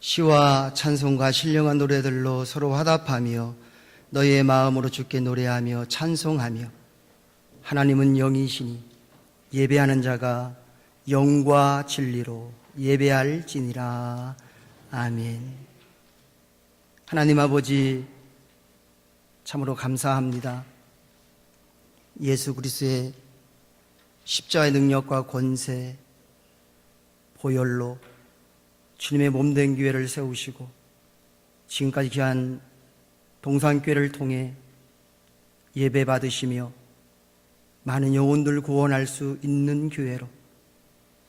시와 찬송과 신령한 노래들로 서로 화답하며 너희의 마음으로 주께 노래하며 찬송하며 하나님은 영이시니 예배하는 자가 영과 진리로 예배할지니라. 아멘. 하나님 아버지, 참으로 감사합니다. 예수 그리스도의 십자가의 능력과 권세, 보혈로 주님의 몸된 교회를 세우시고 지금까지 귀한 동산교회를 통해 예배 받으시며 많은 영혼들 구원할 수 있는 교회로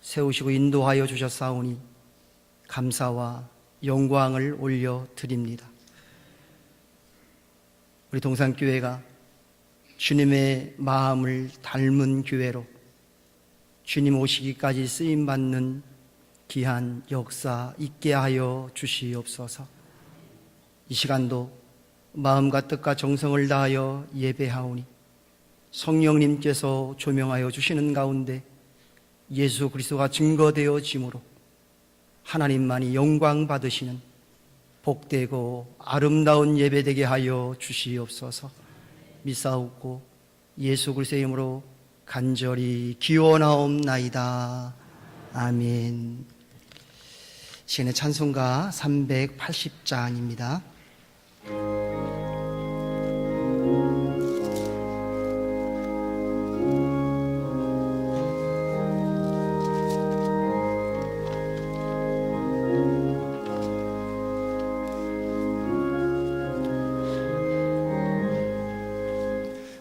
세우시고 인도하여 주셨사오니 감사와 영광을 올려드립니다. 우리 동산교회가 주님의 마음을 닮은 교회로 주님 오시기까지 쓰임받는 귀한 역사 있게 하여 주시옵소서. 이 시간도 마음과 뜻과 정성을 다하여 예배하오니 성령님께서 조명하여 주시는 가운데 예수 그리스도가 증거되어짐으로 하나님만이 영광 받으시는 복되고 아름다운 예배되게 하여 주시옵소서. 믿사옵고 예수 그리스도의 이름으로 간절히 기원하옵나이다. 아멘. 시간의 찬송가 380장입니다.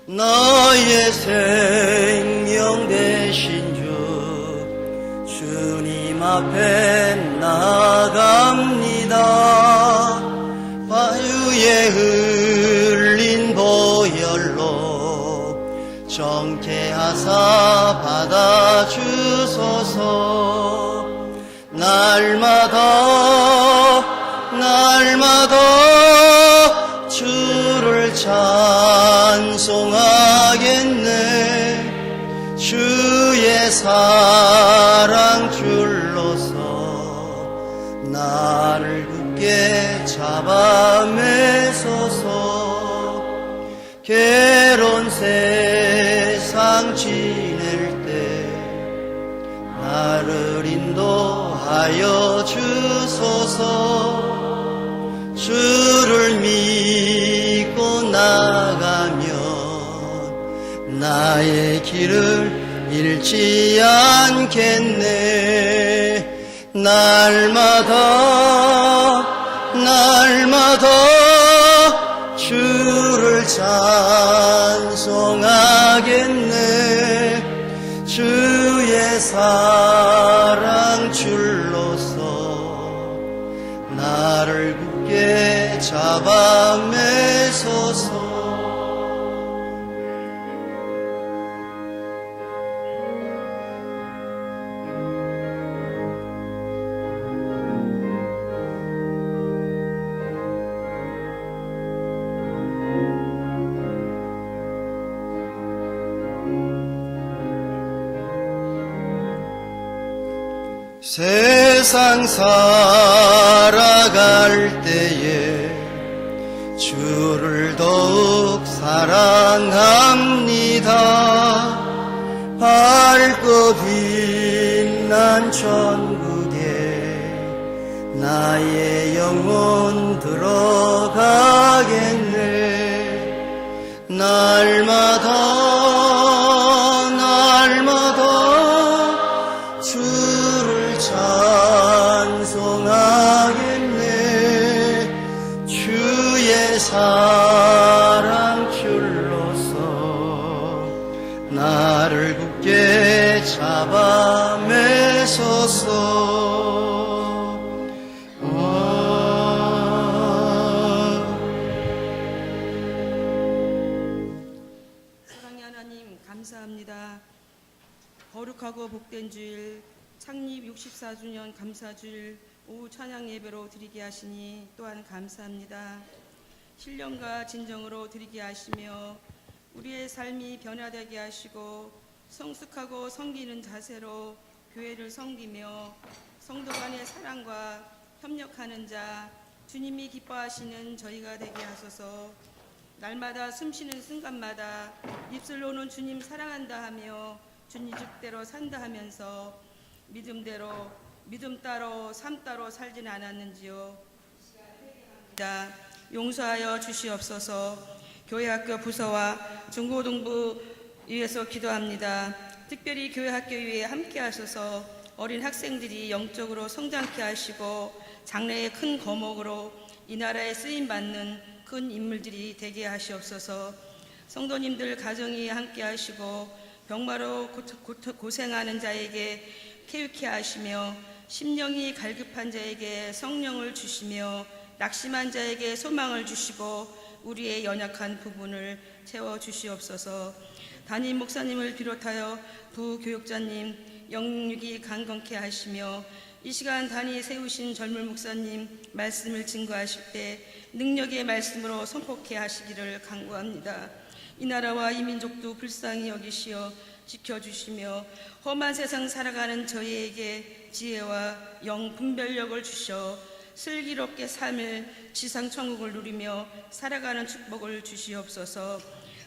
나의 생명 되신 주 주님 앞에 나아갑니다. 바위에 흘린 보혈로 정케하사 받아주소서. 날마다 주를 찬송하겠네. 주의 사랑 줄로서 나를 굳게 잡아 매소서. 괴로운 세상 지낼 때 나를 인도하여 주소서. 주를 믿고 나가면 나의 길을 잃지 않겠네. 날마다 주를 찬송하겠네. 주의 사랑 줄로서 나를 굳게 잡아 매소서. 세상 살아갈 때에 주를 더욱 사랑합니다. 밝고 빛난 천국에 나의 영혼 들어가겠네. 날마다 주를 찬송하겠네. 주의 사랑 줄로서 나를 굳게 잡아 매소서. 사랑의 하나님, 감사합니다. 거룩하고 복된 주일, 창립 64주년 감사주일 오후 찬양 예배로 드리게 하시니 또한 감사합니다. 신령과 진정으로 드리게 하시며 우리의 삶이 변화되게 하시고 성숙하고 섬기는 자세로 교회를 섬기며 성도 간의 사랑과 협력하는 자, 주님이 기뻐하시는 저희가 되게 하소서. 날마다 숨쉬는 순간마다 입술로는 주님 사랑한다 하며 주님 뜻대로 산다 하면서 믿음대로 믿음 따로 삶 따로 살진 않았는지요. 용서하여 주시옵소서. 교회학교 부서와 중고등부 위해서 기도합니다. 특별히 교회학교 위에 함께 하셔서 어린 학생들이 영적으로 성장케 하시고 장래의 큰 거목으로 이 나라에 쓰임받는 큰 인물들이 되게 하시옵소서. 성도님들 가정이 함께 하시고 병마로 고생하는 자에게 쾌유케 하시며 심령이 갈급한 자에게 성령을 주시며 낙심한 자에게 소망을 주시고 우리의 연약한 부분을 채워주시옵소서. 담임 목사님을 비롯하여 부교육자님 영육이 강건케 하시며 이 시간 단위 세우신 젊은 목사님 말씀을 증거하실 때 능력의 말씀으로 선포케 하시기를 간구합니다. 이 나라와 이 민족도 불쌍히 여기시어 지켜주시며 험한 세상 살아가는 저희에게 지혜와 영 분별력을 주셔 슬기롭게 삶을 지상 천국을 누리며 살아가는 축복을 주시옵소서.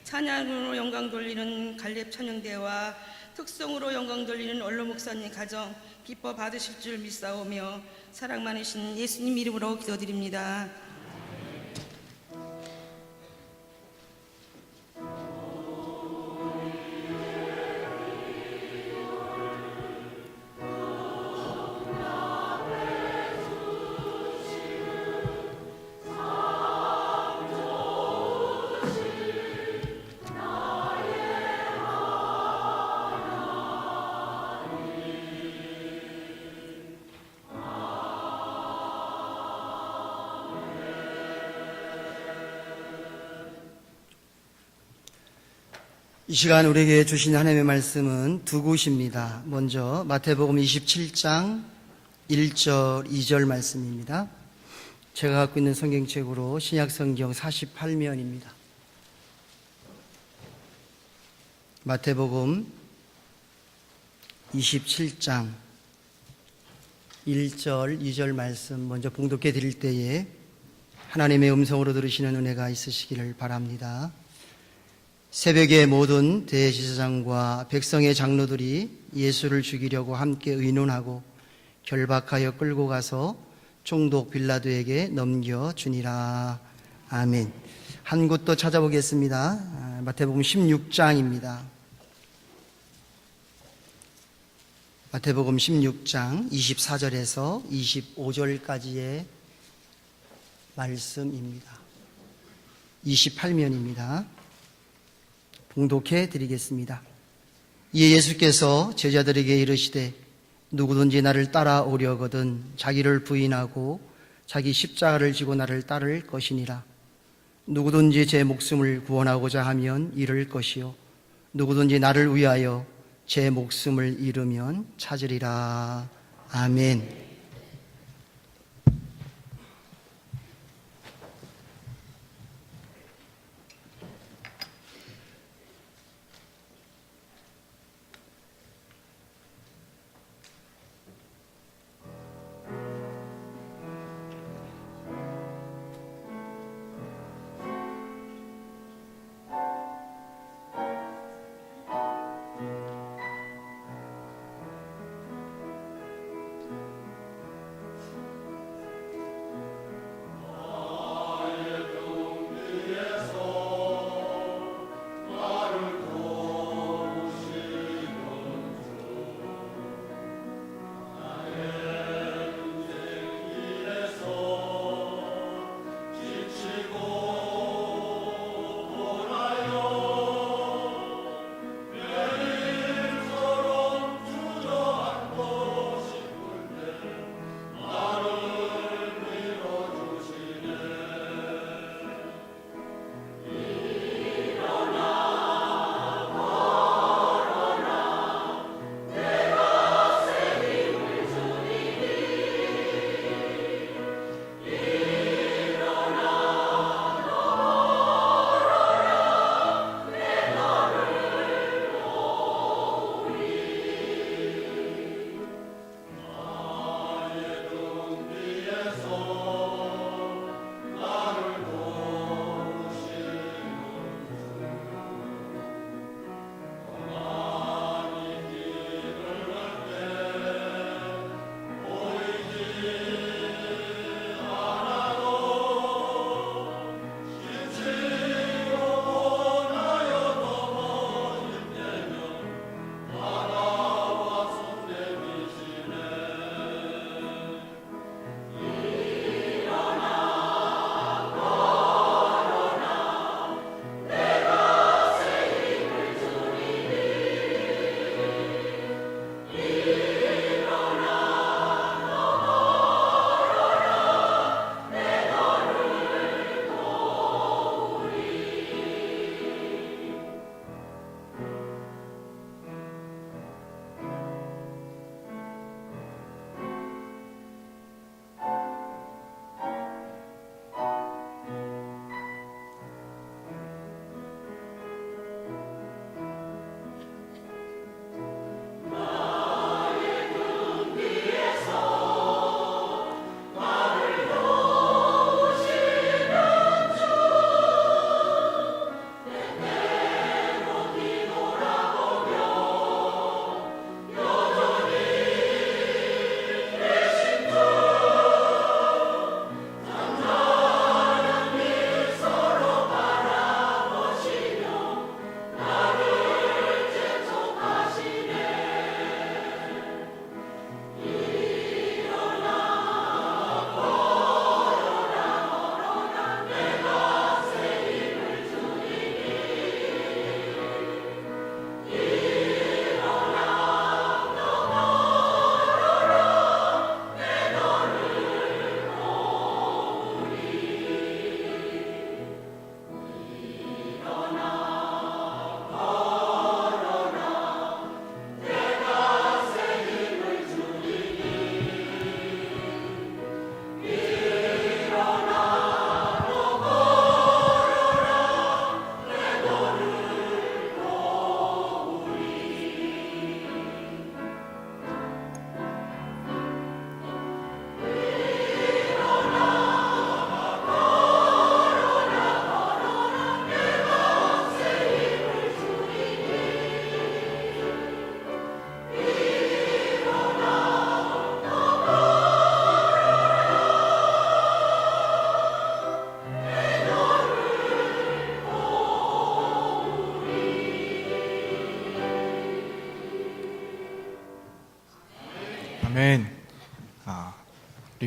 찬양으로 영광 돌리는 갈렙 찬양대와 특성으로 영광 돌리는 언로 목사님 가정 기뻐 받으실 줄 믿사오며 사랑 많으신 예수님 이름으로 기도드립니다. 이 시간 우리에게 주신 하나님의 말씀은 두 곳입니다. 먼저 마태복음 27장 1절 2절 말씀입니다. 제가 갖고 있는 성경책으로 신약성경 48면입니다. 마태복음 27장 1절 2절 말씀 먼저 봉독해 드릴 때에 하나님의 음성으로 들으시는 은혜가 있으시기를 바랍니다. 새벽에 모든 대제사장과 백성의 장로들이 예수를 죽이려고 함께 의논하고 결박하여 끌고 가서 총독 빌라도에게 넘겨주니라. 아멘. 한 곳 더 찾아보겠습니다. 마태복음 16장입니다. 마태복음 16장 24절에서 25절까지의 말씀입니다. 28면입니다. 봉독해 드리겠습니다. 이에 예수께서 제자들에게 이르시되 누구든지 나를 따라오려거든 자기를 부인하고 자기 십자가를 지고 나를 따를 것이니라. 누구든지 제 목숨을 구원하고자 하면 잃을 것이요 누구든지 나를 위하여 제 목숨을 잃으면 찾으리라. 아멘.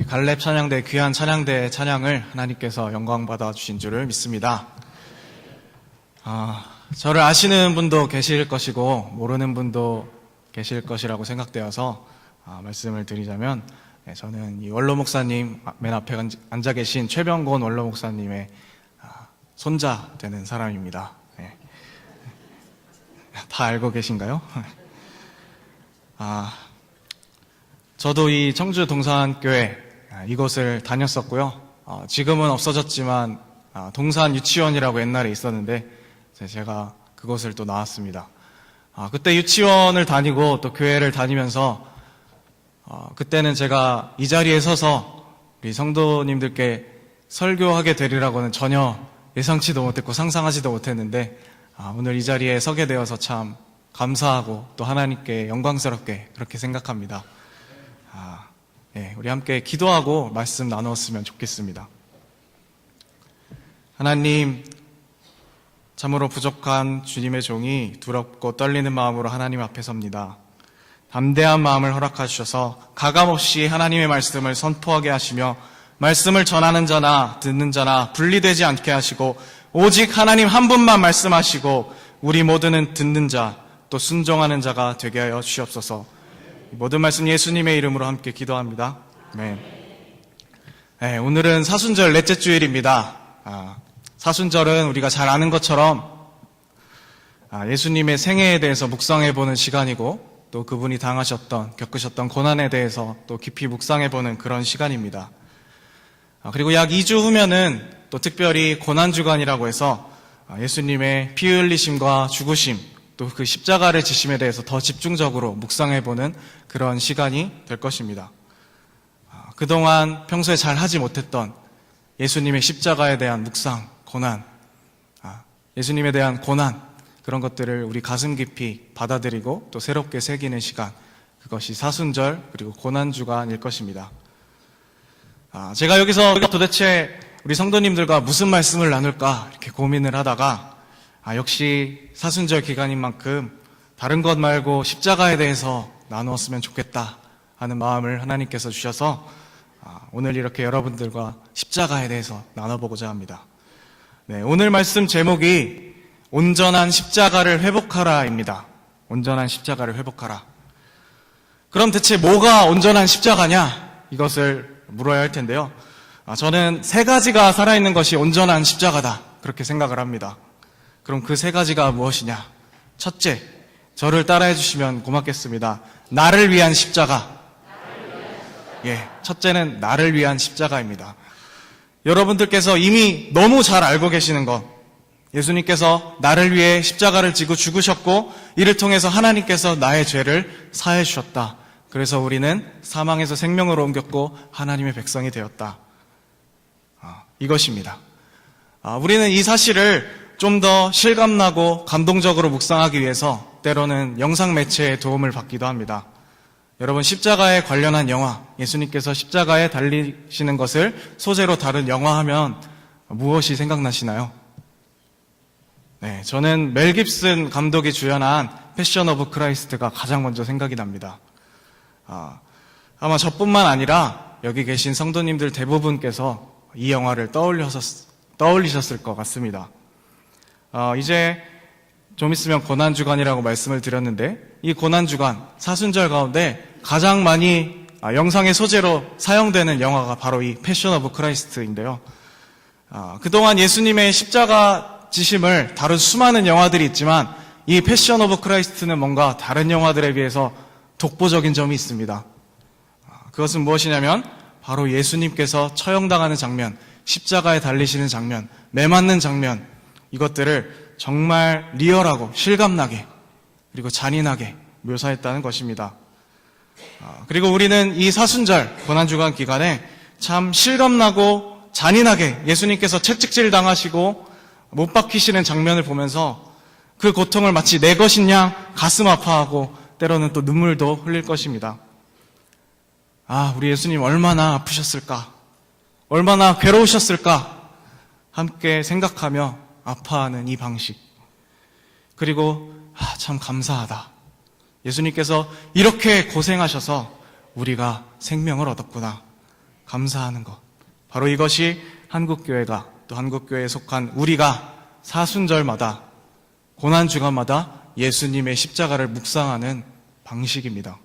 갈렙 찬양대 귀한 찬양대의 찬양을 하나님께서 영광받아 주신 줄을 믿습니다. 저를 아시는 분도 계실 것이고 모르는 분도 계실 것이라고 생각되어서 말씀을 드리자면, 저는 이 원로 목사님 맨 앞에 앉아 계신 최병곤 원로 목사님의 손자 되는 사람입니다. 다 알고 계신가요? 저도 이 청주 동산교회 이곳을 다녔었고요. 지금은 없어졌지만 동산 유치원이라고 옛날에 있었는데 제가 그곳을 또 나왔습니다. 그때 유치원을 다니고 또 교회를 다니면서 그때는 제가 이 자리에 서서 우리 성도님들께 설교하게 되리라고는 전혀 예상치도 못했고 상상하지도 못했는데 오늘 이 자리에 서게 되어서 참 감사하고 또 하나님께 영광스럽게 그렇게 생각합니다. 우리 함께 기도하고 말씀 나누었으면 좋겠습니다. 하나님, 참으로 부족한 주님의 종이 두렵고 떨리는 마음으로 하나님 앞에 섭니다. 담대한 마음을 허락하셔서 가감없이 하나님의 말씀을 선포하게 하시며 말씀을 전하는 자나 듣는 자나 분리되지 않게 하시고 오직 하나님 한 분만 말씀하시고 우리 모두는 듣는 자 또 순종하는 자가 되게 하여 주시옵소서. 모든 말씀 예수님의 이름으로 함께 기도합니다. 오늘은 사순절 넷째 주일입니다. 사순절은 우리가 잘 아는 것처럼 예수님의 생애에 대해서 묵상해보는 시간이고 또 그분이 겪으셨던 고난에 대해서 또 깊이 묵상해보는 그런 시간입니다. 그리고 약 2주 후면은 또 특별히 고난주간이라고 해서 예수님의 피 흘리심과 죽으심 또 그 십자가를 지심에 대해서 더 집중적으로 묵상해보는 그런 시간이 될 것입니다. 그동안 평소에 잘 하지 못했던 예수님의 십자가에 대한 묵상, 고난, 예수님에 대한 고난, 그런 것들을 우리 가슴 깊이 받아들이고 또 새롭게 새기는 시간, 그것이 사순절 그리고 고난주간일 것입니다. 제가 여기서 도대체 우리 성도님들과 무슨 말씀을 나눌까 이렇게 고민을 하다가 역시 사순절 기간인 만큼 다른 것 말고 십자가에 대해서 나누었으면 좋겠다 하는 마음을 하나님께서 주셔서 오늘 이렇게 여러분들과 십자가에 대해서 나눠보고자 합니다. 오늘 말씀 제목이 온전한 십자가를 회복하라입니다. 온전한 십자가를 회복하라. 그럼 대체 뭐가 온전한 십자가냐? 이것을 물어야 할 텐데요. 저는 세 가지가 살아있는 것이 온전한 십자가다 그렇게 생각을 합니다. 그럼 그 세 가지가 무엇이냐? 첫째, 저를 따라해 주시면 고맙겠습니다. 나를 위한 십자가. 첫째는 나를 위한 십자가입니다. 여러분들께서 이미 너무 잘 알고 계시는 것, 예수님께서 나를 위해 십자가를 지고 죽으셨고 이를 통해서 하나님께서 나의 죄를 사해 주셨다. 그래서 우리는 사망에서 생명으로 옮겼고 하나님의 백성이 되었다. 이것입니다. 우리는 이 사실을 좀 더 실감나고 감동적으로 묵상하기 위해서 때로는 영상 매체의 도움을 받기도 합니다. 여러분, 십자가에 관련한 영화, 예수님께서 십자가에 달리시는 것을 소재로 다룬 영화 하면 무엇이 생각나시나요? 저는 멜 깁슨 감독이 주연한 패션 오브 크라이스트가 가장 먼저 생각이 납니다. 아마 저뿐만 아니라 여기 계신 성도님들 대부분께서 이 영화를 떠올리셨을 것 같습니다. 이제 좀 있으면 고난주간이라고 말씀을 드렸는데 이 고난주간, 사순절 가운데 가장 많이 영상의 소재로 사용되는 영화가 바로 이 패션 오브 크라이스트인데요. 그동안 예수님의 십자가 지심을 다룬 수많은 영화들이 있지만 이 패션 오브 크라이스트는 뭔가 다른 영화들에 비해서 독보적인 점이 있습니다. 그것은 무엇이냐면 바로 예수님께서 처형당하는 장면, 십자가에 달리시는 장면, 매맞는 장면, 이것들을 정말 리얼하고 실감나게 그리고 잔인하게 묘사했다는 것입니다. 그리고 우리는 이 사순절 고난주간 기간에 참 실감나고 잔인하게 예수님께서 채찍질 당하시고 못 박히시는 장면을 보면서 그 고통을 마치 내 것인 양 가슴 아파하고 때로는 또 눈물도 흘릴 것입니다. 우리 예수님 얼마나 아프셨을까? 얼마나 괴로우셨을까? 함께 생각하며 아파하는 이 방식. 그리고 참 감사하다. 예수님께서 이렇게 고생하셔서 우리가 생명을 얻었구나. 감사하는 것. 바로 이것이 한국교회가, 또 한국교회에 속한 우리가 사순절마다, 고난주간마다 예수님의 십자가를 묵상하는 방식입니다.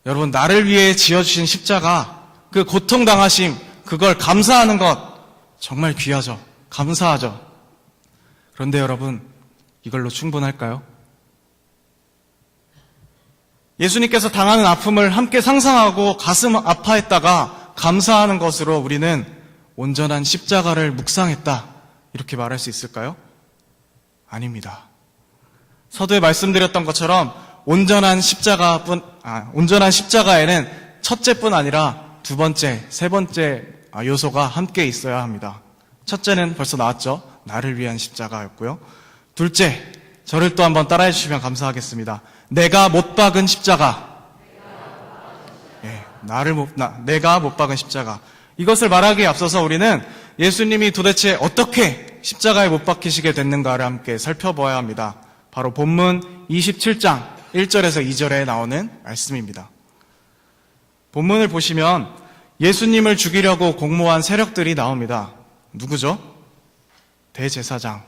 여러분, 나를 위해 지어주신 십자가, 그 고통당하심, 그걸 감사하는 것 정말 귀하죠. 감사하죠. 그런데 여러분, 이걸로 충분할까요? 예수님께서 당하는 아픔을 함께 상상하고 가슴 아파했다가 감사하는 것으로 우리는 온전한 십자가를 묵상했다, 이렇게 말할 수 있을까요? 아닙니다. 서두에 말씀드렸던 것처럼 온전한 십자가에는 첫째뿐 아니라 두 번째, 세 번째 요소가 함께 있어야 합니다. 첫째는 벌써 나왔죠. 나를 위한 십자가였고요. 둘째, 저를 또 한번 따라해 주시면 감사하겠습니다. 내가 못 박은 십자가. 내가 못 박은 십자가. 이것을 말하기에 앞서서 우리는 예수님이 도대체 어떻게 십자가에 못 박히시게 됐는가를 함께 살펴봐야 합니다. 바로 본문 27장 1절에서 2절에 나오는 말씀입니다. 본문을 보시면 예수님을 죽이려고 공모한 세력들이 나옵니다. 누구죠? 대제사장,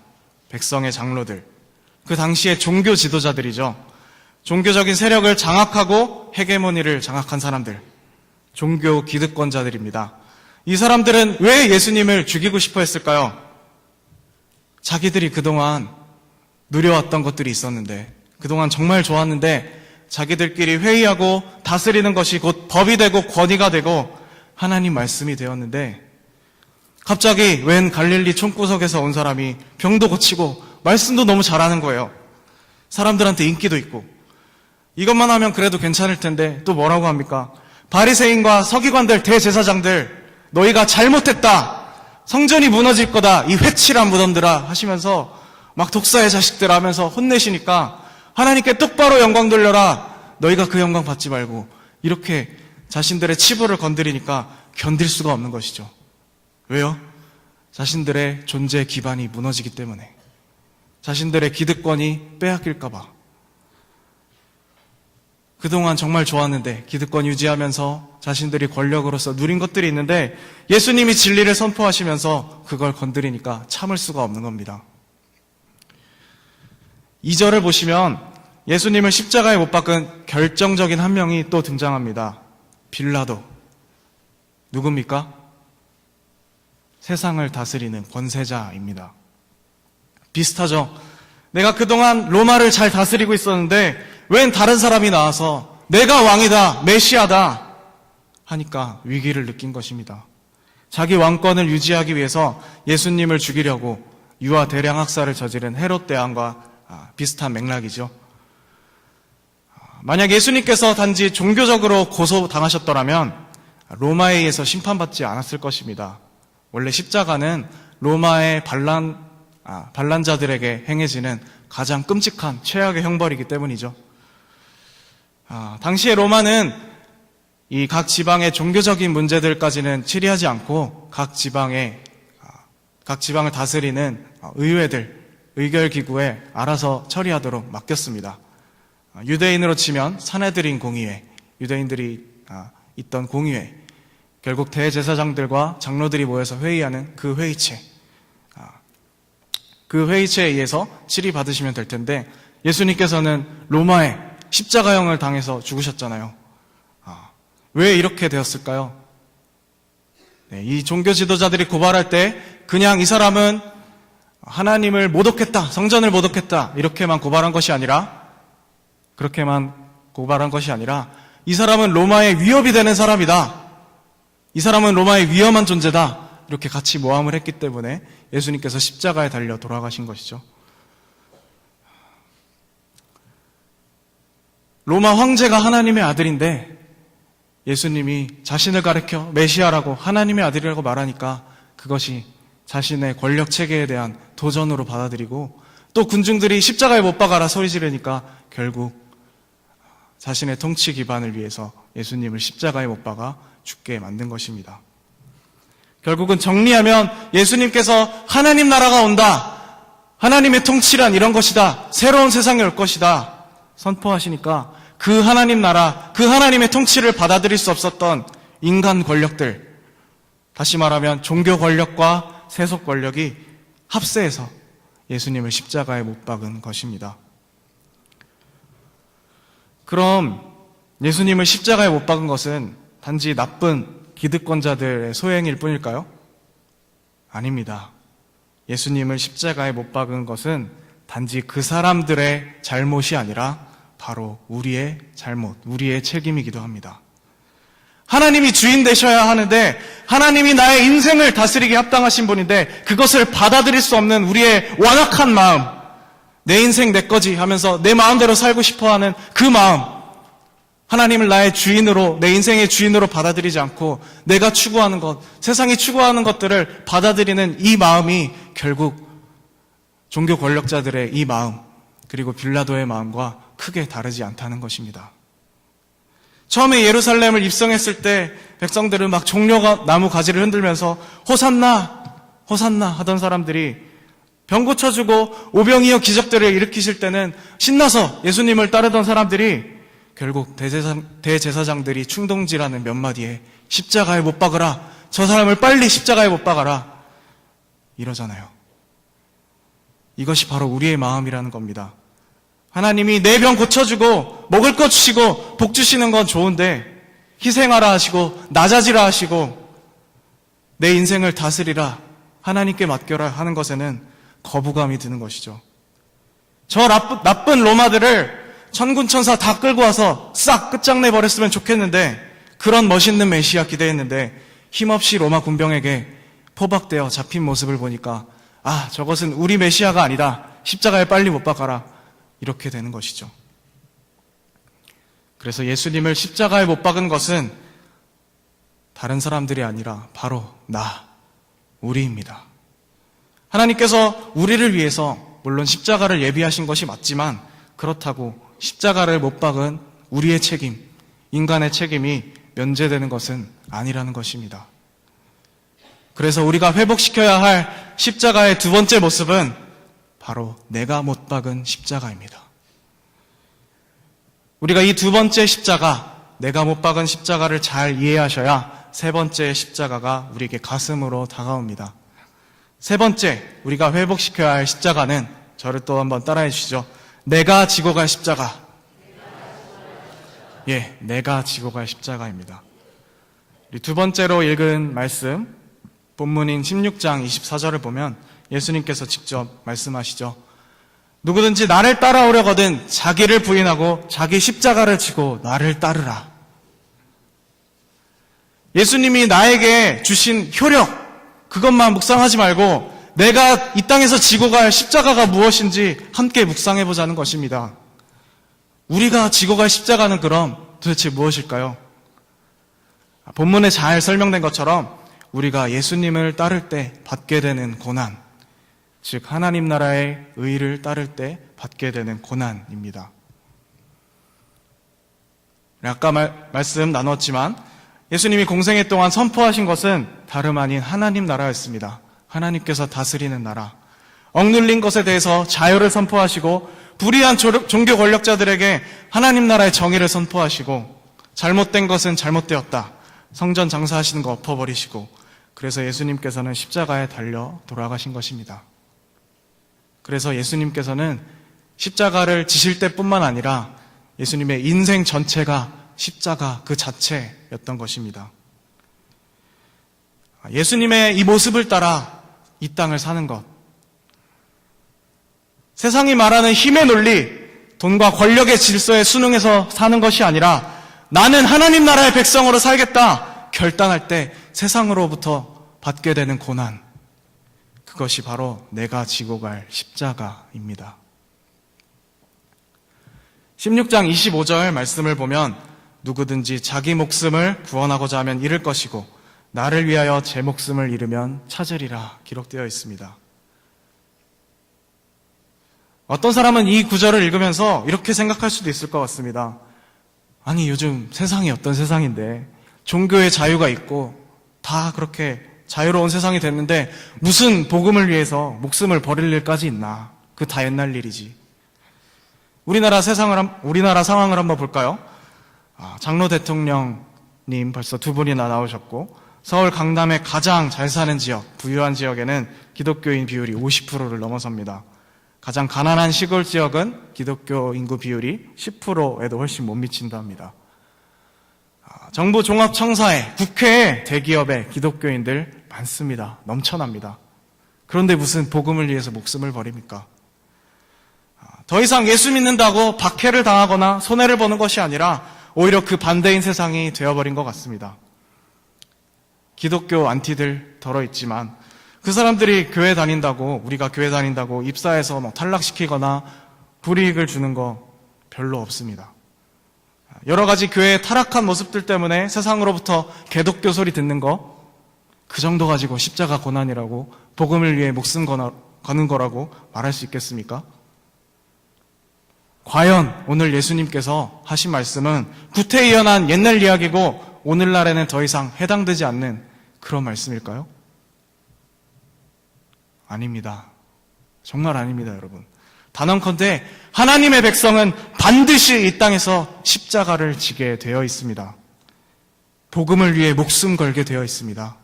백성의 장로들, 그 당시의 종교 지도자들이죠. 종교적인 세력을 장악하고 헤게모니를 장악한 사람들, 종교 기득권자들입니다. 이 사람들은 왜 예수님을 죽이고 싶어 했을까요? 자기들이 그동안 누려왔던 것들이 있었는데, 그동안 정말 좋았는데 자기들끼리 회의하고 다스리는 것이 곧 법이 되고 권위가 되고 하나님 말씀이 되었는데, 갑자기 웬 갈릴리 총구석에서 온 사람이 병도 고치고 말씀도 너무 잘하는 거예요. 사람들한테 인기도 있고. 이것만 하면 그래도 괜찮을 텐데 또 뭐라고 합니까? 바리새인과 서기관들, 대제사장들, 너희가 잘못했다, 성전이 무너질 거다, 이 회칠한 무덤들아 하시면서 막 독사의 자식들 하면서 혼내시니까 하나님께 똑바로 영광 돌려라, 너희가 그 영광 받지 말고, 이렇게 자신들의 치부를 건드리니까 견딜 수가 없는 것이죠. 왜요? 자신들의 존재 기반이 무너지기 때문에, 자신들의 기득권이 빼앗길까 봐. 그동안 정말 좋았는데 기득권 유지하면서 자신들이 권력으로서 누린 것들이 있는데 예수님이 진리를 선포하시면서 그걸 건드리니까 참을 수가 없는 겁니다. 2절을 보시면 예수님을 십자가에 못 박은 결정적인 한 명이 또 등장합니다. 빌라도. 누굽니까? 세상을 다스리는 권세자입니다. 비슷하죠? 내가 그동안 로마를 잘 다스리고 있었는데 웬 다른 사람이 나와서 내가 왕이다, 메시아다 하니까 위기를 느낀 것입니다. 자기 왕권을 유지하기 위해서 예수님을 죽이려고 유아 대량 학살을 저지른 헤롯 대왕과 비슷한 맥락이죠. 만약 예수님께서 단지 종교적으로 고소당하셨더라면 로마에 의해서 심판받지 않았을 것입니다. 원래 십자가는 로마의 반란자들에게 행해지는 가장 끔찍한 최악의 형벌이기 때문이죠. 당시의 로마는 이 각 지방의 종교적인 문제들까지는 치리하지 않고 각 지방을 다스리는 의회들, 의결기구에 알아서 처리하도록 맡겼습니다. 유대인으로 치면 사내들인 공의회, 유대인들이 있던 공의회, 결국 대제사장들과 장로들이 모여서 회의하는 그 회의체, 그 회의체에 의해서 치리받으시면 될 텐데 예수님께서는 로마에 십자가형을 당해서 죽으셨잖아요. 왜 이렇게 되었을까요? 이 종교 지도자들이 고발할 때 그냥 이 사람은 하나님을 모독했다, 성전을 모독했다 이렇게만 고발한 것이 아니라, 이 사람은 로마의 위협이 되는 사람이다, 이 사람은 로마의 위험한 존재다, 이렇게 같이 모함을 했기 때문에 예수님께서 십자가에 달려 돌아가신 것이죠. 로마 황제가 하나님의 아들인데 예수님이 자신을 가리켜 메시아라고, 하나님의 아들이라고 말하니까 그것이 자신의 권력 체계에 대한 도전으로 받아들이고, 또 군중들이 십자가에 못 박아라 소리 지르니까 결국 자신의 통치 기반을 위해서 예수님을 십자가에 못 박아 죽게 만든 것입니다. 결국은 정리하면 예수님께서 하나님 나라가 온다, 하나님의 통치란 이런 것이다, 새로운 세상이 올 것이다 선포하시니까 그 하나님 나라, 그 하나님의 통치를 받아들일 수 없었던 인간 권력들, 다시 말하면 종교 권력과 세속 권력이 합세해서 예수님을 십자가에 못 박은 것입니다. 그럼 예수님을 십자가에 못 박은 것은 단지 나쁜 기득권자들의 소행일 뿐일까요? 아닙니다. 예수님을 십자가에 못 박은 것은 단지 그 사람들의 잘못이 아니라 바로 우리의 잘못, 우리의 책임이기도 합니다. 하나님이 주인 되셔야 하는데 하나님이 나의 인생을 다스리기 합당하신 분인데 그것을 받아들일 수 없는 우리의 완악한 마음, 내 인생 내 거지 하면서 내 마음대로 살고 싶어하는 그 마음, 하나님을 나의 주인으로, 내 인생의 주인으로 받아들이지 않고 내가 추구하는 것, 세상이 추구하는 것들을 받아들이는 이 마음이 결국 종교 권력자들의 이 마음, 그리고 빌라도의 마음과 크게 다르지 않다는 것입니다. 처음에 예루살렘을 입성했을 때 백성들은 막 종려가 나무 가지를 흔들면서 호산나, 호산나 하던 사람들이 병 고쳐주고 오병이어 기적들을 일으키실 때는 신나서 예수님을 따르던 사람들이 결국 대제사장들이 충동질하는 몇 마디에 십자가에 못 박으라, 저 사람을 빨리 십자가에 못 박아라 이러잖아요. 이것이 바로 우리의 마음이라는 겁니다. 하나님이 내 병 고쳐주고 먹을 거 주시고 복 주시는 건 좋은데 희생하라 하시고 낮아지라 하시고 내 인생을 다스리라, 하나님께 맡겨라 하는 것에는 거부감이 드는 것이죠. 저 나쁜 로마들을 천군천사 다 끌고 와서 싹 끝장내 버렸으면 좋겠는데 그런 멋있는 메시아 기대했는데 힘없이 로마 군병에게 포박되어 잡힌 모습을 보니까 아, 저것은 우리 메시아가 아니다, 십자가에 빨리 못 박아라 이렇게 되는 것이죠. 그래서 예수님을 십자가에 못 박은 것은 다른 사람들이 아니라 바로 우리입니다. 하나님께서 우리를 위해서 물론 십자가를 예비하신 것이 맞지만 그렇다고 십자가를 못 박은 우리의 책임, 인간의 책임이 면제되는 것은 아니라는 것입니다. 그래서 우리가 회복시켜야 할 십자가의 두 번째 모습은 바로 내가 못 박은 십자가입니다. 우리가 이 두 번째 십자가, 내가 못 박은 십자가를 잘 이해하셔야 세 번째 십자가가 우리에게 가슴으로 다가옵니다. 세 번째, 우리가 회복시켜야 할 십자가는 저를 또 한번 따라해 주시죠. 내가 지고 갈 십자가. 예, 내가 지고 갈 십자가입니다. 우리 두 번째로 읽은 말씀, 본문인 16장 24절을 보면 예수님께서 직접 말씀하시죠. 누구든지 나를 따라오려거든 자기를 부인하고 자기 십자가를 지고 나를 따르라. 예수님이 나에게 주신 효력, 그것만 묵상하지 말고 내가 이 땅에서 지고 갈 십자가가 무엇인지 함께 묵상해 보자는 것입니다. 우리가 지고 갈 십자가는 그럼 도대체 무엇일까요? 본문에 잘 설명된 것처럼 우리가 예수님을 따를 때 받게 되는 고난, 즉 하나님 나라의 의를 따를 때 받게 되는 고난입니다. 아까 말씀 나눴지만 예수님이 공생애 동안 선포하신 것은 다름 아닌 하나님 나라였습니다. 하나님께서 다스리는 나라, 억눌린 것에 대해서 자유를 선포하시고 불의한 종교 권력자들에게 하나님 나라의 정의를 선포하시고 잘못된 것은 잘못되었다, 성전 장사하시는 거 엎어버리시고, 그래서 예수님께서는 십자가에 달려 돌아가신 것입니다. 그래서 예수님께서는 십자가를 지실 때뿐만 아니라 예수님의 인생 전체가 십자가 그 자체였던 것입니다. 예수님의 이 모습을 따라 이 땅을 사는 것, 세상이 말하는 힘의 논리, 돈과 권력의 질서에 순응해서 사는 것이 아니라 나는 하나님 나라의 백성으로 살겠다 결단할 때 세상으로부터 받게 되는 고난, 그것이 바로 내가 지고 갈 십자가입니다. 16장 25절 말씀을 보면 누구든지 자기 목숨을 구원하고자 하면 잃을 것이고 나를 위하여 제 목숨을 잃으면 찾으리라 기록되어 있습니다. 어떤 사람은 이 구절을 읽으면서 이렇게 생각할 수도 있을 것 같습니다. 아니, 요즘 세상이 어떤 세상인데 종교의 자유가 있고 다 그렇게 자유로운 세상이 됐는데 무슨 복음을 위해서 목숨을 버릴 일까지 있나? 그 다 옛날 일이지. 우리나라 상황을 한번 볼까요? 장로 대통령 님 벌써 두 분이나 나오셨고, 서울 강남의 가장 잘 사는 지역, 부유한 지역에는 기독교인 비율이 50%를 넘어섭니다. 가장 가난한 시골 지역은 기독교 인구 비율이 10%에도 훨씬 못 미친다 합니다. 정부 종합청사에, 국회에, 대기업에 기독교인들 많습니다. 넘쳐납니다. 그런데 무슨 복음을 위해서 목숨을 버립니까? 더 이상 예수 믿는다고 박해를 당하거나 손해를 보는 것이 아니라 오히려 그 반대인 세상이 되어버린 것 같습니다. 기독교 안티들 덜어 있지만 그 사람들이 교회 다닌다고, 우리가 교회 다닌다고 입사해서 탈락시키거나 불이익을 주는 거 별로 없습니다. 여러 가지 교회의 타락한 모습들 때문에 세상으로부터 개독교 소리 듣는 거, 그 정도 가지고 십자가 고난이라고, 복음을 위해 목숨 거는 거라고 말할 수 있겠습니까? 과연 오늘 예수님께서 하신 말씀은 구태의연한 옛날 이야기고 오늘날에는 더 이상 해당되지 않는 그런 말씀일까요? 아닙니다. 정말 아닙니다, 여러분. 단언컨대 하나님의 백성은 반드시 이 땅에서 십자가를 지게 되어 있습니다. 복음을 위해 목숨 걸게 되어 있습니다.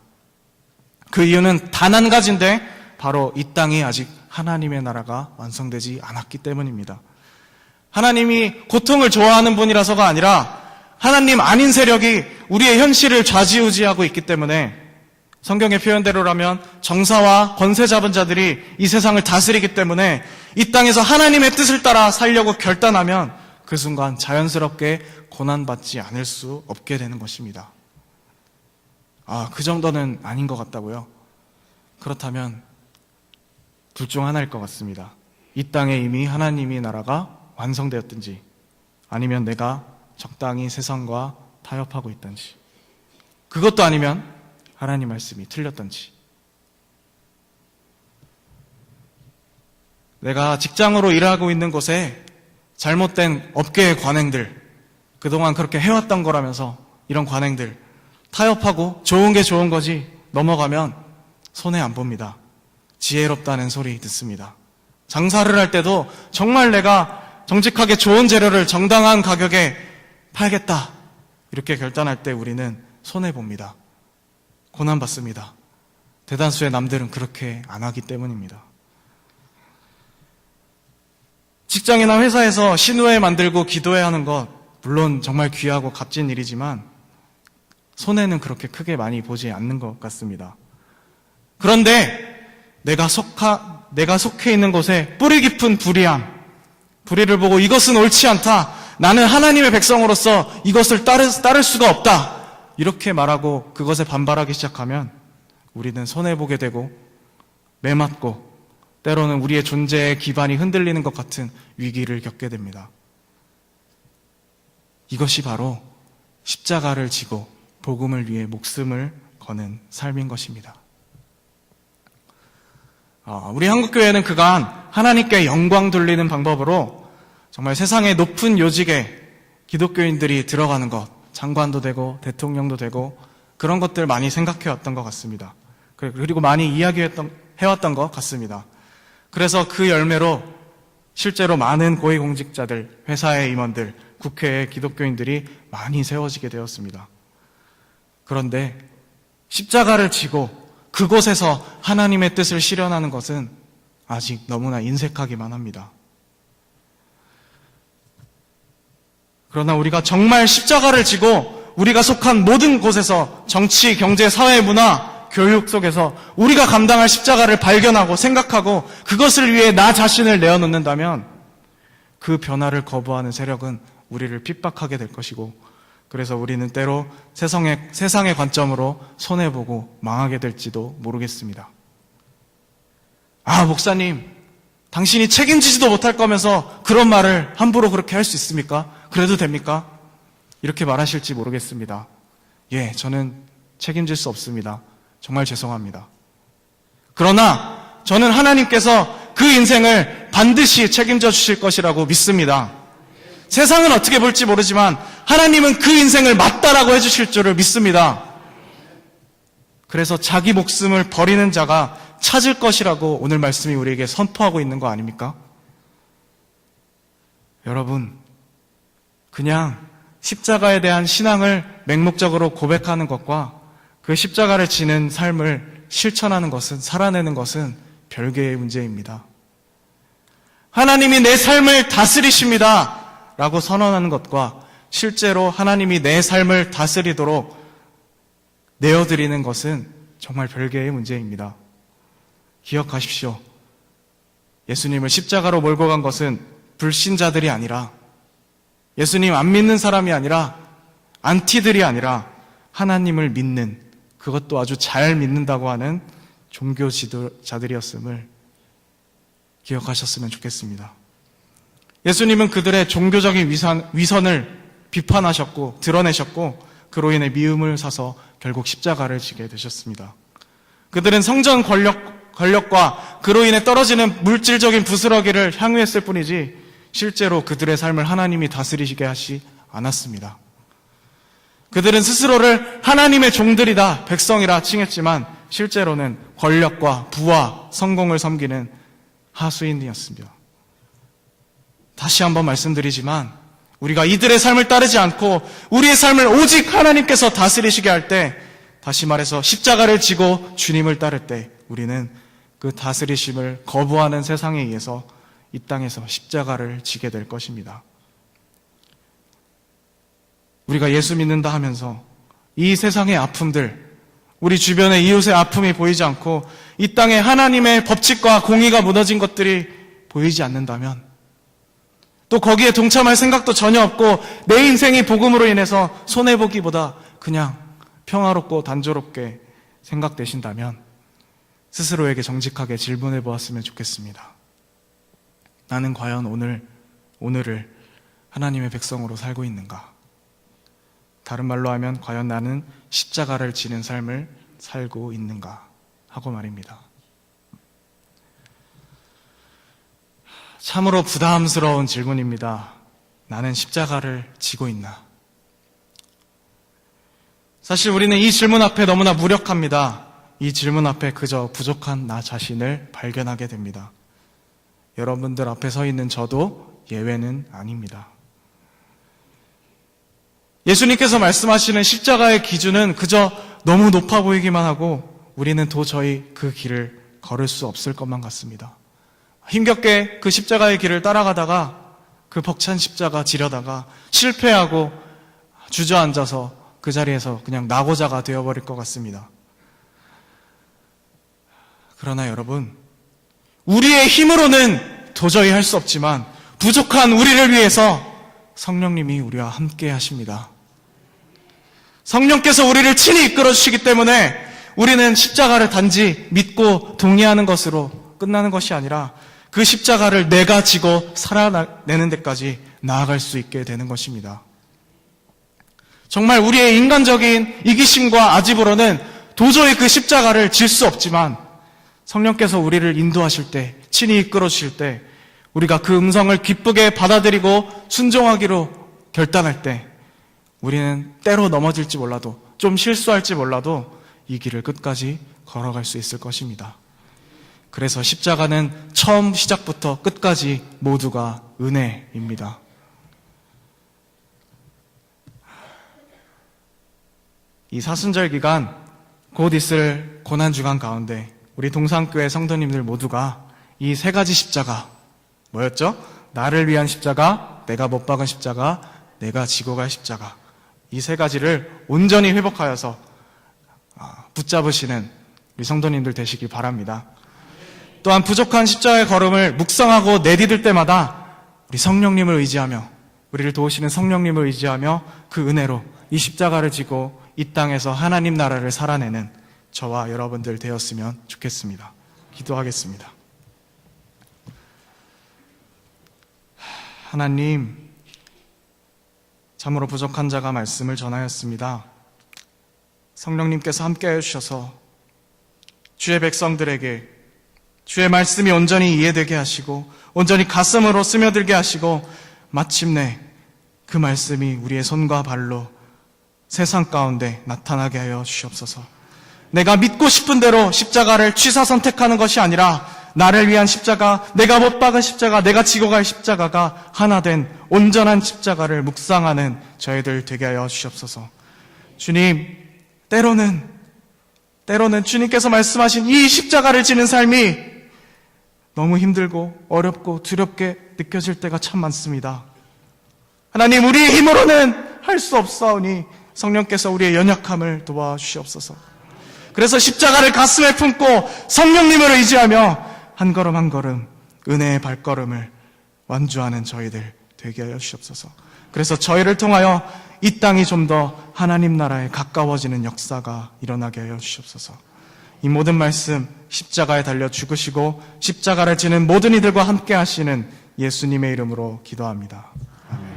그 이유는 단 한 가지인데 바로 이 땅에 아직 하나님의 나라가 완성되지 않았기 때문입니다. 하나님이 고통을 좋아하는 분이라서가 아니라 하나님 아닌 세력이 우리의 현실을 좌지우지하고 있기 때문에, 성경의 표현대로라면 정사와 권세 잡은 자들이 이 세상을 다스리기 때문에 이 땅에서 하나님의 뜻을 따라 살려고 결단하면 그 순간 자연스럽게 고난받지 않을 수 없게 되는 것입니다. 그 정도는 아닌 것 같다고요? 그렇다면 둘 중 하나일 것 같습니다. 이 땅에 이미 하나님의 나라가 완성되었든지, 아니면 내가 적당히 세상과 타협하고 있든지, 그것도 아니면 하나님 말씀이 틀렸든지. 내가 직장으로 일하고 있는 곳에 잘못된 업계의 관행들, 그동안 그렇게 해왔던 거라면서 이런 관행들 타협하고 좋은 게 좋은 거지 넘어가면 손해 안 봅니다. 지혜롭다는 소리 듣습니다. 장사를 할 때도 정말 내가 정직하게 좋은 재료를 정당한 가격에 팔겠다, 이렇게 결단할 때 우리는 손해봅니다. 고난받습니다. 대다수의 남들은 그렇게 안 하기 때문입니다. 직장이나 회사에서 신우회 만들고 기도해야 하는 것, 물론 정말 귀하고 값진 일이지만 손해는 그렇게 크게 많이 보지 않는 것 같습니다. 그런데 내가 속해 있는 곳에 뿌리 깊은 불의를 보고 이것은 옳지 않다, 나는 하나님의 백성으로서 이것을 따를 수가 없다, 이렇게 말하고 그것에 반발하기 시작하면 우리는 손해보게 되고 매맞고 때로는 우리의 존재의 기반이 흔들리는 것 같은 위기를 겪게 됩니다. 이것이 바로 십자가를 지고 복음을 위해 목숨을 거는 삶인 것입니다. 우리 한국교회는 그간 하나님께 영광 돌리는 방법으로 정말 세상의 높은 요직에 기독교인들이 들어가는 것, 장관도 되고 대통령도 되고 그런 것들 많이 생각해왔던 것 같습니다. 그리고 많이 이야기해왔던 것 같습니다. 그래서 그 열매로 실제로 많은 고위공직자들, 회사의 임원들, 국회의 기독교인들이 많이 세워지게 되었습니다. 그런데 십자가를 지고 그곳에서 하나님의 뜻을 실현하는 것은 아직 너무나 인색하기만 합니다. 그러나 우리가 정말 십자가를 지고 우리가 속한 모든 곳에서 정치, 경제, 사회, 문화, 교육 속에서 우리가 감당할 십자가를 발견하고 생각하고 그것을 위해 나 자신을 내어놓는다면 그 변화를 거부하는 세력은 우리를 핍박하게 될 것이고, 그래서 우리는 때로 세상의 관점으로 손해보고 망하게 될지도 모르겠습니다. 목사님, 당신이 책임지지도 못할 거면서 그런 말을 함부로 그렇게 할 수 있습니까? 그래도 됩니까? 이렇게 말하실지 모르겠습니다. 저는 책임질 수 없습니다. 정말 죄송합니다. 그러나 저는 하나님께서 그 인생을 반드시 책임져 주실 것이라고 믿습니다. 세상은 어떻게 볼지 모르지만 하나님은 그 인생을 맞다라고 해주실 줄을 믿습니다. 그래서 자기 목숨을 버리는 자가 찾을 것이라고 오늘 말씀이 우리에게 선포하고 있는 거 아닙니까? 여러분, 그냥 십자가에 대한 신앙을 맹목적으로 고백하는 것과 그 십자가를 지는 삶을 실천하는 것은, 살아내는 것은 별개의 문제입니다. 하나님이 내 삶을 다스리십니다 라고 선언하는 것과 실제로 하나님이 내 삶을 다스리도록 내어드리는 것은 정말 별개의 문제입니다. 기억하십시오. 예수님을 십자가로 몰고 간 것은 불신자들이 아니라, 예수님 안 믿는 사람이 아니라, 안티들이 아니라 하나님을 믿는, 그것도 아주 잘 믿는다고 하는 종교 지도자들이었음을 기억하셨으면 좋겠습니다. 예수님은 그들의 종교적인 위선을 비판하셨고 드러내셨고, 그로 인해 미움을 사서 결국 십자가를 지게 되셨습니다. 그들은 성전 권력과 그로 인해 떨어지는 물질적인 부스러기를 향유했을 뿐이지 실제로 그들의 삶을 하나님이 다스리시게 하시 않았습니다. 그들은 스스로를 하나님의 종들이다, 백성이라 칭했지만 실제로는 권력과 부와 성공을 섬기는 하수인이었습니다. 다시 한번 말씀드리지만 우리가 이들의 삶을 따르지 않고 우리의 삶을 오직 하나님께서 다스리시게 할 때, 다시 말해서 십자가를 지고 주님을 따를 때 우리는 그 다스리심을 거부하는 세상에 의해서 이 땅에서 십자가를 지게 될 것입니다. 우리가 예수 믿는다 하면서 이 세상의 아픔들, 우리 주변의 이웃의 아픔이 보이지 않고 이 땅에 하나님의 법칙과 공의가 무너진 것들이 보이지 않는다면, 또 거기에 동참할 생각도 전혀 없고 내 인생이 복음으로 인해서 손해보기보다 그냥 평화롭고 단조롭게 생각되신다면 스스로에게 정직하게 질문해 보았으면 좋겠습니다. 나는 과연 오늘을 하나님의 백성으로 살고 있는가? 다른 말로 하면 과연 나는 십자가를 지는 삶을 살고 있는가 하고 말입니다. 참으로 부담스러운 질문입니다. 나는 십자가를 지고 있나? 사실 우리는 이 질문 앞에 너무나 무력합니다. 이 질문 앞에 그저 부족한 나 자신을 발견하게 됩니다. 여러분들 앞에 서 있는 저도 예외는 아닙니다. 예수님께서 말씀하시는 십자가의 기준은 그저 너무 높아 보이기만 하고 우리는 도저히 그 길을 걸을 수 없을 것만 같습니다. 힘겹게 그 십자가의 길을 따라가다가 그 벅찬 십자가 지려다가 실패하고 주저앉아서 그 자리에서 그냥 낙오자가 되어버릴 것 같습니다. 그러나 여러분, 우리의 힘으로는 도저히 할 수 없지만 부족한 우리를 위해서 성령님이 우리와 함께 하십니다. 성령께서 우리를 친히 이끌어 주시기 때문에 우리는 십자가를 단지 믿고 동의하는 것으로 끝나는 것이 아니라 그 십자가를 내가 지고 살아내는 데까지 나아갈 수 있게 되는 것입니다. 정말 우리의 인간적인 이기심과 아집으로는 도저히 그 십자가를 질 수 없지만 성령께서 우리를 인도하실 때, 친히 이끌어 주실 때, 우리가 그 음성을 기쁘게 받아들이고 순종하기로 결단할 때 우리는 때로 넘어질지 몰라도, 좀 실수할지 몰라도 이 길을 끝까지 걸어갈 수 있을 것입니다. 그래서 십자가는 처음 시작부터 끝까지 모두가 은혜입니다. 이 사순절 기간, 곧 있을 고난주간 가운데 우리 동산교회 성도님들 모두가 이 세 가지 십자가, 뭐였죠? 나를 위한 십자가, 내가 못 박은 십자가, 내가 지고 갈 십자가, 이 세 가지를 온전히 회복하여서 붙잡으시는 우리 성도님들 되시기 바랍니다. 또한 부족한 십자가의 걸음을 묵상하고 내디딜 때마다 우리 성령님을 의지하며, 우리를 도우시는 성령님을 의지하며 그 은혜로 이 십자가를 지고 이 땅에서 하나님 나라를 살아내는 저와 여러분들 되었으면 좋겠습니다. 기도하겠습니다. 하나님, 참으로 부족한 자가 말씀을 전하였습니다. 성령님께서 함께해 주셔서 주의 백성들에게 주의 말씀이 온전히 이해되게 하시고 온전히 가슴으로 스며들게 하시고 마침내 그 말씀이 우리의 손과 발로 세상 가운데 나타나게 하여 주시옵소서. 내가 믿고 싶은 대로 십자가를 취사 선택하는 것이 아니라 나를 위한 십자가, 내가 못 박은 십자가, 내가 지고 갈 십자가가 하나 된 온전한 십자가를 묵상하는 저희들 되게 하여 주시옵소서. 주님, 때로는 주님께서 말씀하신 이 십자가를 지는 삶이 너무 힘들고 어렵고 두렵게 느껴질 때가 참 많습니다. 하나님, 우리의 힘으로는 할 수 없사오니 성령께서 우리의 연약함을 도와주시옵소서. 그래서 십자가를 가슴에 품고 성령님을 의지하며 한 걸음 한 걸음 은혜의 발걸음을 완주하는 저희들 되게 하여 주시옵소서. 그래서 저희를 통하여 이 땅이 좀 더 하나님 나라에 가까워지는 역사가 일어나게 하여 주시옵소서. 이 모든 말씀 십자가에 달려 죽으시고 십자가를 지는 모든 이들과 함께 하시는 예수님의 이름으로 기도합니다. 아멘.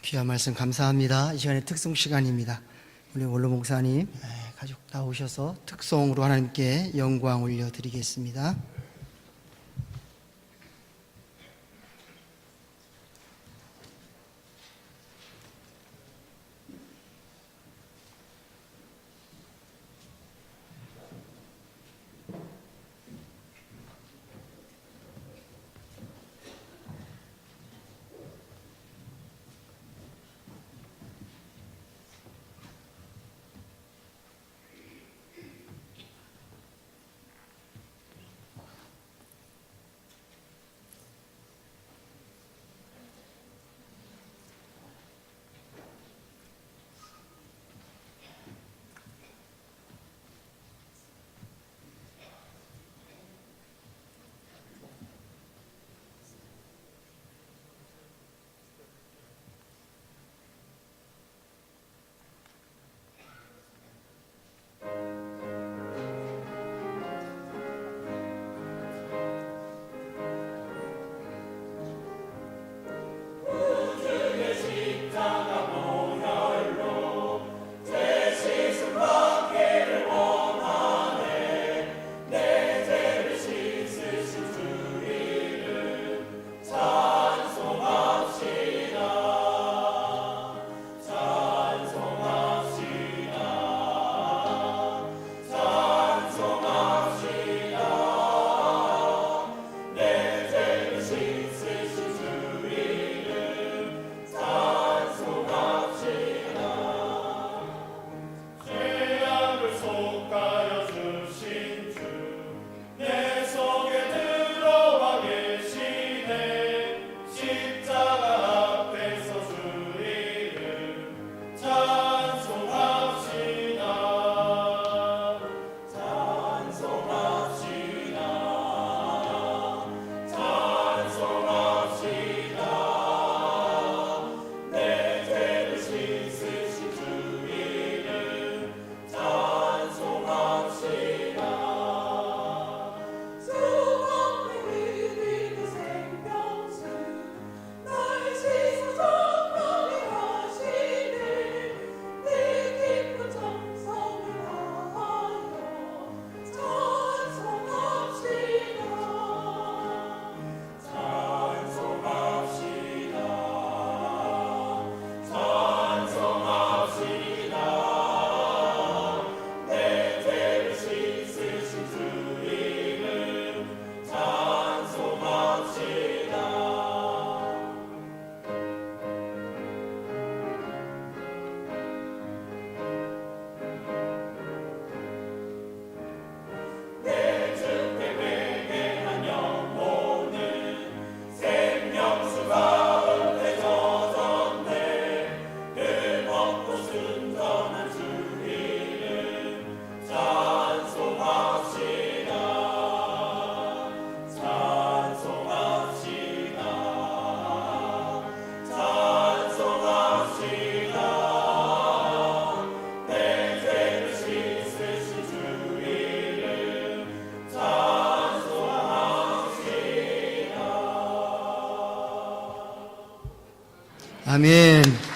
귀한 말씀 감사합니다. 이 시간에 특송 시간입니다. 우리 원로 목사님 가족 다 오셔서 특송으로 하나님께 영광 올려드리겠습니다. 아멘.